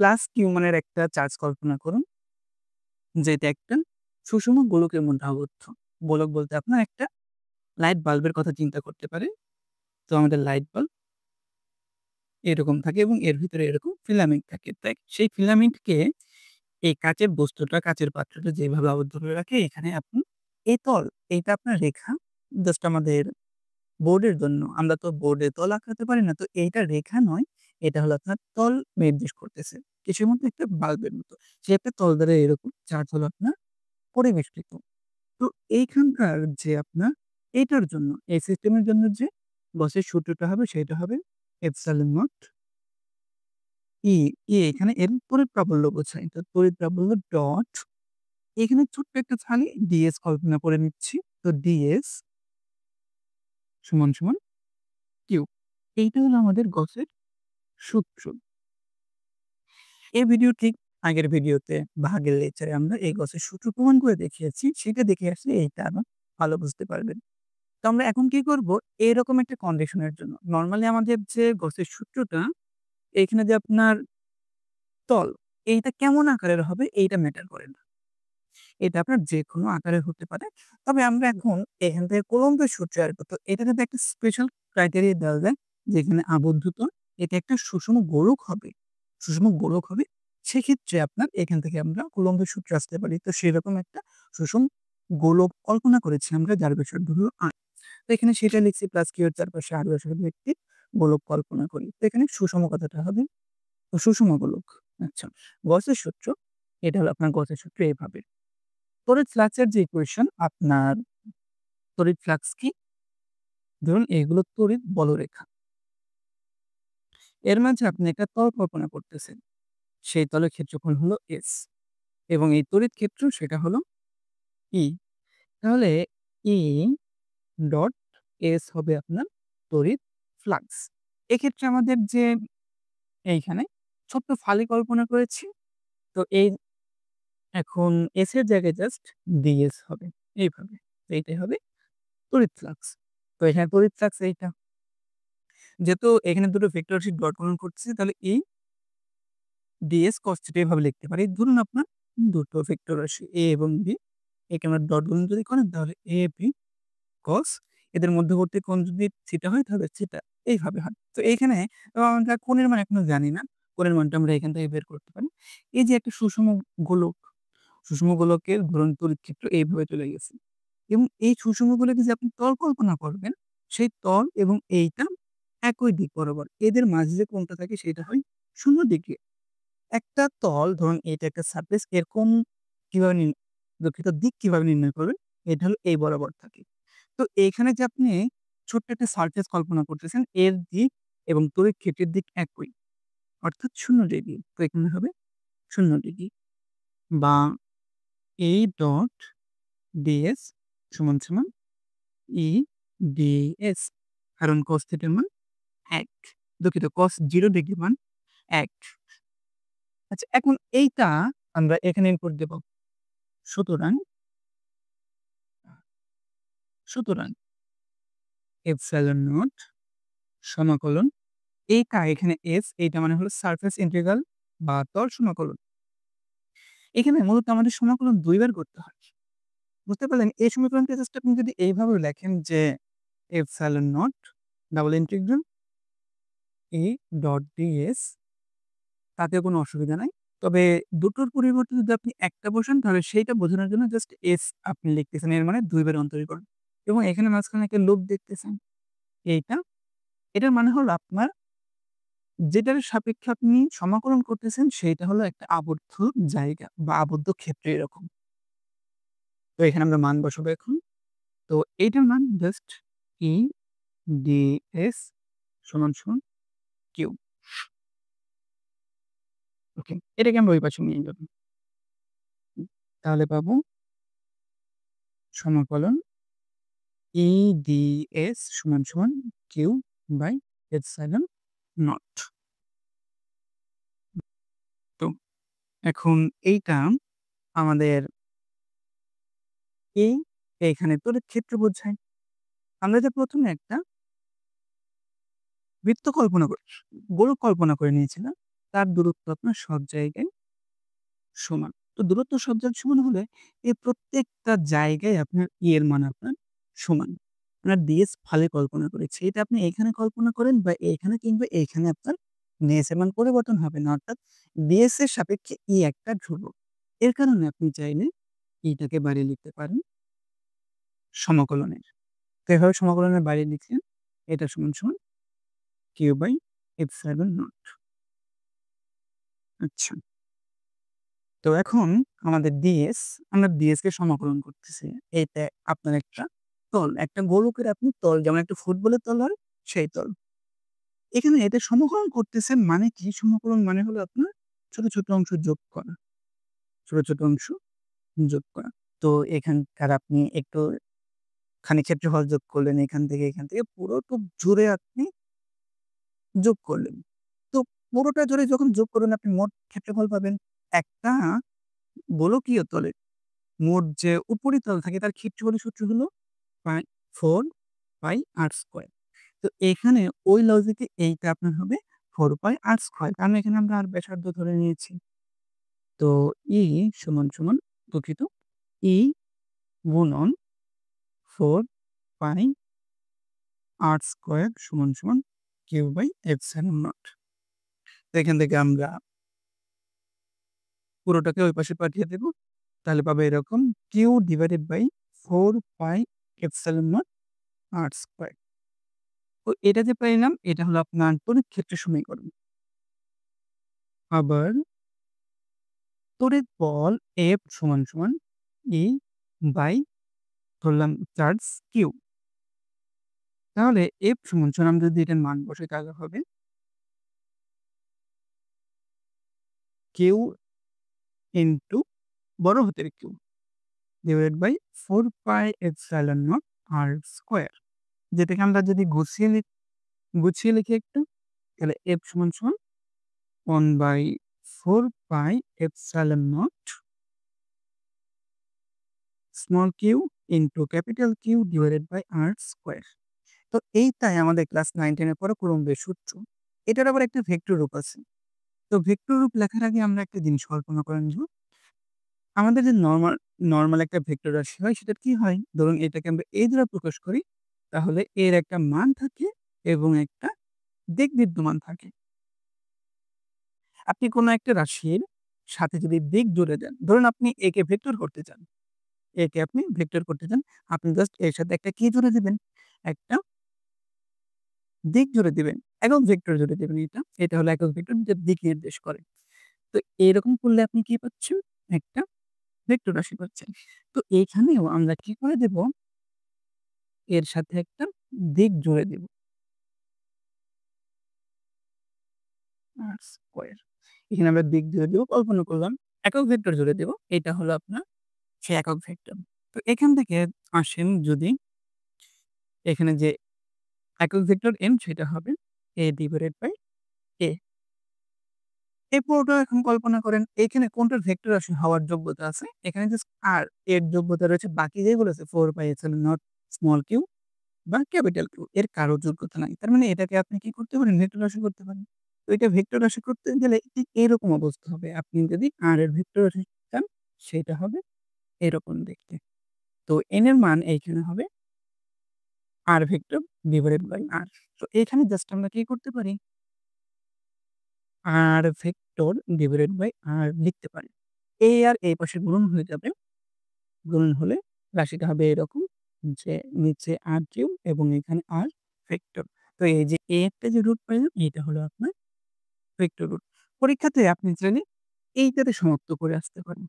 Plus Q মানের একটা charge কল্পনা করুন, যেটা একটা সুষম গোলকের মধ্যে আবদ্ধ। গোলক বলতে আপনার একটা লাইট বাল্বের কথা চিন্তা করতে পারেন। তো আমাদের লাইট বাল্ব এরকম থাকে এবং এর ভিতরে এরকম ফিলামেন্ট থাকে। তাই সেই ফিলামেন্টকে এই কাচের বস্তুটা, কাচের পাত্রটা যেভাবে আবদ্ধ করে রাখে, এখানে আপনি তল, এইটা আপনার রেখা জাস্ট আমাদের বোর্ডের জন্য। আমরা তো বোর্ডে তল আঁকাতে পারি না। তো এইটা রেখা নয়, এটা হলো আপনার তল নির্দেশ করতেছে। কিসের মতো? একটা বাল্বের মতো। সে একটা তল দ্বারা এরকম চার্জ হলো আপনার পরিবেষ্টিত। তো এইখানকার যে আপনার এইটার জন্য, এই সিস্টেমের জন্য যে গসের সূত্রটা হবে সেটা হবে এপসাইলন নট ই। এখানে এর তড়িৎ প্রাবল্য বোঝায়। তো তড়িৎ প্রাবল্য ডট এখানে ছোট্ট একটা খালি ডিএস কল্পনা করে নিচ্ছি। তো ডিএস সমান কিউ। এইটা হলো আমাদের গসের সূত্র। এই ভিডিও ঠিক আগের ভিডিওতে বা আগের লেকচারে আমরা এই গসের সূত্র প্রমাণ করে দেখিয়েছি। সেটা দেখে আসলে এইটা আবার ভালো বুঝতে পারবেন। তো আমরা এখন কি করব? এরকম একটা কন্ডিশনের জন্য নরমালি আমাদের যে গসের সূত্রটা, এখানে যে আপনার তল, এইটা কেমন আকারের হবে এইটা ম্যাটার করে না। এটা আপনার যেকোনো আকারের হতে পারে। তবে আমরা এখন এখান থেকে কুলম্বের সূত্র আর করব। এটাতে একটা স্পেশাল ক্রাইটেরিয়া দেওয়া যায়, যেখানে আবদ্ধতা এটা একটা সুষম গোলক হবে। সুষম গোলক হবে। সেক্ষেত্রে আপনার এখান থেকে আমরা কুলম্বের সূত্রে আসতে পারি। তো সেরকম একটা সুষম গোলক কল্পনা করেছি আমরা, যার ব্যাসার্ধ হলো r। তো এখানে সেটা লিখছি প্লাস q এর চারপাশে r ব্যাসার্ধ একটি গোলক কল্পনা করি। তো এখানে সুষম কথাটা হবে সুষম গোলক। আচ্ছা, গসের সূত্র এটা হলো আপনার গসের সূত্র এভাবে। তড়িৎ ফ্লাক্সের যে ইকুয়েশন আপনার, তড়িৎ ফ্লাক্স কি? ধরুন এগুলো তড়িৎ বলরেখা। এর মাঝে আপনি একটা তল কল্পনা করতেছেন। সেই তলের ক্ষেত্রফল হলো S এবং এই তড়িৎ ক্ষেত্র সেটা হলো E। তাহলে E ডট S হবে আপনার তড়িৎ ফ্লাক্স। এক্ষেত্রে আমাদের যে এইখানে ছোট্ট ফালি কল্পনা করেছি। তো এই এখন S এর জায়গায় জাস্ট DS হবে এইভাবে। তো এইটাই হবে তড়িৎ ফ্লাক্স। তো এখানে তড়িৎ ফ্লাক্স এইটা। যেহেতু এখানে দুটো ভেক্টর রাশি ডট গুণন করতেছি, তাহলে এই ডিএস cos থিটা এভাবে লিখতে পারি। ধরুন আপনার দুটো ভেক্টর রাশি এ এবং বি, একে আমরা ডট গুণন যদি করেন তাহলে এ বি cos, এদের মধ্যবর্তী কোণ যদি থিটা হয় তাহলে থিটা এইভাবে হয়। তো এইখানে আমরা কোণের মান এখনো জানি না। কোণের মানটা আমরা এখান থেকে বের করতে পারি। এই যে একটা সুষম গোলক, সুষম গোলকের ধরুন তড়িৎ ক্ষেত্র এইভাবে চলে গেছে এবং এই সুষম গোলকে যে আপনি তল কল্পনা করবেন, সেই তল এবং এইটা একই দিক বরাবর। এদের মাঝে যে কোণটা থাকে সেটা হয় 0 ডিগ্রি। একটা তল ধরুন এটা একটা সারফেস, এর কোণ কিভাবে দুঃখিত দিক কিভাবে নির্ণয় করবেন? এটা হলো এই বরাবর থাকে। তো এইখানে যে আপনি ছোট্ট একটা সারফেস কল্পনা করতেছেন, এর দিক এবং তড়িৎ ক্ষেত্রের দিক একই। অর্থাৎ 0 ডিগ্রি। তো এখানে হবে 0 ডিগ্রি বা এই ডট ডিএস সমান ই ডিএস। কারণ cos থিটার মান ১। দুঃখিত cos 0 ডিগ্রি মান ১। আচ্ছা, এখন এইটা আমরা এখানে ইনপুট দেব। সুতরাং সুতরাং এপসাইলন নট সমাকলন এইটা এখানে S, এইটা মানে হলো সারফেস ইন্টিগ্রাল বা তল সমাকলন। এখানে মূলত আমাদের সমাকলন ২ বার করতে হয়। বুঝতে পারলেন? এই সমীকরণটা জাস্ট আপনি যদি এইভাবে লেখেন যে epsilon not double integral E dot DS, তাতেও কোনো অসুবিধা নাই। তবে দুটোর পরিবর্তে যদি আপনি একটা বসান তাহলে সেইটা বোঝানোর জন্য জাস্ট S আপনি লিখতেছেন। এর মানে ২ বার অন্তরীকরণ এবং এখানে মাঝখানে একটা লুপ দেখতেছেন। এইটা, এটার মানে হলো আপনার যেটার সাপেক্ষে আপনি সমাকলন করতেছেন সেইটা হলো একটা আবদ্ধ জায়গা বা আবদ্ধ ক্ষেত্র এরকম। তো এখানে আমরা মান বসাবো এখন। তো এইটার মান জাস্ট E ds সমান কিউ। ওকে। এটাকে আমরা ওই পাশে নিয়ে যাব। তাহলে পাবো সমাকলন E ds সমান কিউ বাই এপসাইলন নট। তো এখন এইটা আমাদের এই এইখানে তড়িৎ ক্ষেত্র বোঝায়। আমরা যে ১ম এ একটা বৃত্ত কল্পনা করে গোলক কল্পনা করে নিয়েছিলাম। তার দূরত্ব আপনার সব জায়গায় সমান। তো দূরত্ব সব জায়গায় সমান হলে এই প্রত্যেকটা জায়গায় আপনার এর মান আপনার সমান। আপনার ds ফালে কল্পনা করেছি। এটা আপনি এখানে কল্পনা করেন বা এখানে কিংবা এইখানে আপনার ds এর মান পরিবর্তন হবে না। অর্থাৎ ds এর সাপেক্ষে একটা ধ্রুবক। এর কারণে আপনি চাইলে এটাকে বাড়িয়ে লিখতে পারেন সমাকলনের। তো এভাবে সমাকলনের বাড়িয়ে লিখলেন এটা সমান q বাই এপসাইলন নট। আচ্ছা। তো এখন আমাদের আমরা ds কে সমাকলন করতেছি। এইটা আপনার একটা তল, একটা গোলকের আপনি তল যেমন একটা ফুটবলের তল হয় সেই তল। এখানে এটা সমাকলন করতেছেন মানে কি? সমাকলন মানে হলো আপনার ছোট অংশ যোগ করা। ছোট অংশ যোগ করা। তো এখানকার আপনি একটুখানি ক্ষেত্রফল যোগ করলেন এখান থেকে পুরোটুক জুড়ে আপনি যোগ করলেন। তো পুরোটা জুড়ে যখন যোগ করবেন আপনি মোট ক্ষেত্রফল পাবেন। একটা গোলকীয় তলের মোট যে উপরিতল থাকে তার ক্ষেত্রফলের সূত্র হলো পাই 4 পাই r স্কয়ার। তো এখানে ওই লজিকে এইটা আপনার হবে 4 পাই r স্কয়ার। কারণ এখানে আমরা r ব্যাসার্ধ ধরে নিয়েছি। তো সমান দুঃখিত ই গুণন 4 পাই r স্কয়ার সমান কিউ বাই এপসাইলন নট। তো এখান থেকে আমরা পুরোটাকে ওই পাশে পাঠিয়ে দেব। তাহলে পাবো এরকম Q divided by 4 pi epsilon naught r square. তো এটা যে পাইলাম এটা হলো আপনার তড়িৎ ক্ষেত্রের সমীকরণ। আবার তড়িৎ বল F সমান E বাই ধরলাম চার্জ Q। তাহলে F সমান আমরা যদি এটার মান বসাই তাহলে হবে Q ইনটু বড় হাতের Q divided by 4 pi epsilon naught r square. যেটাকে আমরা যদি গুছিয়ে লিখি একটু তাহলে F সমান 1/4 pi epsilon naught small q into capital Q divided by r square. তো এইটাই আমাদের ক্লাস 9-10 এর পরে কুলম্বের সূত্র। এটার আবার একটা ভেক্টর রূপ আছে। তো ভেক্টর রূপ লেখার আগে আমরা একটা জিনিস কল্পনা করে নিব। আমাদের যে নরমাল একটা ভেক্টর রাশি হয় সেটার কি হয়? ধরুন এটাকে আমরা a দ্বারা প্রকাশ করি তাহলে এর একটা মান থাকে এবং একটা দিক বিদ্যমান থাকে। আপনি কোন একটা রাশির সাথে যদি দিক জুড়ে দেন, ধরুন আপনি a কে ভেক্টর করতে চান। a কে আপনি ভেক্টর করতে চান। আপনি জাস্ট এর সাথে একটা কি জুড়ে দিবেন? একটা দিক জুড়ে দিবেন। একক ভেক্টর জুড়ে দিবেন এটা। এটা হলো একক ভেক্টর যে দিক নির্দেশ করে। তো এরকম করলে আপনি কি পাচ্ছেন? একটা ভেক্টর রাশি পাচ্ছেন। তো এইখানেও আমরা কি করে দেব? এর সাথে একটা দিক জুড়ে দেব। r square. এখানে আমরা দিক জুড়ে দেব, কল্পনা করলাম। একক ভেক্টর জুড়ে দেব। এটা হলো আপনার সেই একক ভেক্টর। তো এখান থেকে আসেন যদি এখানে যে একক ভেক্টর m সেটা হবে a ডিভাইডেড বাই a। এই পুরোটা এখন কল্পনা করেন এখানে কোনটার ভেক্টর রাশি হওয়ার যোগ্যতা আছে? এখানে জাস্ট r এর যোগ্যতা রয়েছে। বাকি যেগুলো আছে 4 pi epsilon naught small q বা ক্যাপিটাল Q এর কারো যোগ্যতা নাই। তার মানে এটাকে আপনি কি করতে পারেন? ভেক্টর রাশি করতে পারেন। তো এটা ভেক্টর রাশি করতে গেলে ঠিক এরকম অবস্থা হবে। আপনি যদি r এর ভেক্টর রাশি চান সেটা হবে এরকম দেখতে। তো n এর মান এইখানে হবে r vector divided by r। তো এখানে জাস্ট আমরা কি করতে পারি? r vector divided by r লিখতে পারি। a আর এই পাশে গুণন হয়ে যাবে। গুণন হলে রাশিটা হবে এরকম যে নিচে r কিউব এবং এখানে r ভেক্টর। তো এই যে a একটা যে রুট পাইলাম এটা হলো আপনার ভেক্টর রুট। পরীক্ষাতে আপনি চাইলে এইটাতে সমাপ্ত করে আসতে পারেন।